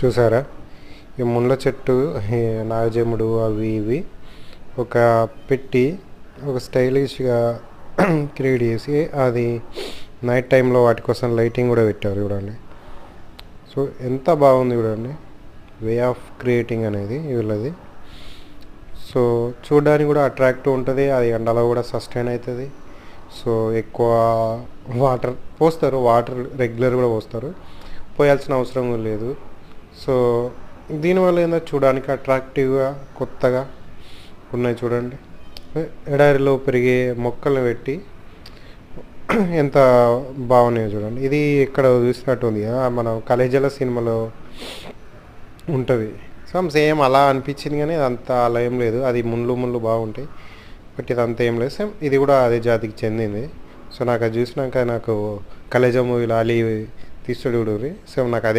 చూసారా? ఈ ముళ్ళ చెట్టు, ఈ నాగజెముడు అవి ఇవి ఒక పెట్టి ఒక స్టైలిష్గా క్రియేట్ చేసి అది నైట్ టైంలో వాటి కోసం లైటింగ్ కూడా పెట్టారు చూడండి. సో ఎంత బాగుంది చూడండి వే ఆఫ్ క్రియేటింగ్ అనేది వీళ్ళది. సో చూడడానికి కూడా అట్రాక్టివ్ ఉంటుంది, అది ఎండలో కూడా సస్టైన్ అవుతుంది. సో ఎక్కువ వాటర్ పోస్తారు, వాటర్ రెగ్యులర్ కూడా పోస్తారు, పోయాల్సిన అవసరం కూడా లేదు. సో దీనివల్ల ఏందో చూడడానికి అట్రాక్టివ్గా కొత్తగా ఉన్నాయి చూడండి. ఎడారిలో పెరిగే మొక్కలను పెట్టి ఎంత బాగున్నాయో చూడండి. ఇది ఇక్కడ చూసినట్టు ఉంది కదా, మనం కలేజల సినిమాలో ఉంటుంది సేమ్ అలా అనిపించింది, కానీ అదంతా అలా ఏం లేదు. అది ముళ్ళు బాగుంటాయి, బట్ ఇదంతా ఏం లేదు. సేమ్ ఇది కూడా అదే జాతికి చెందింది. సో నాకు అది చూసినాక నాకు కలేజా మూవీలో అలీ తీస్తాడు చూడండి, సేమ్ నాకు అదే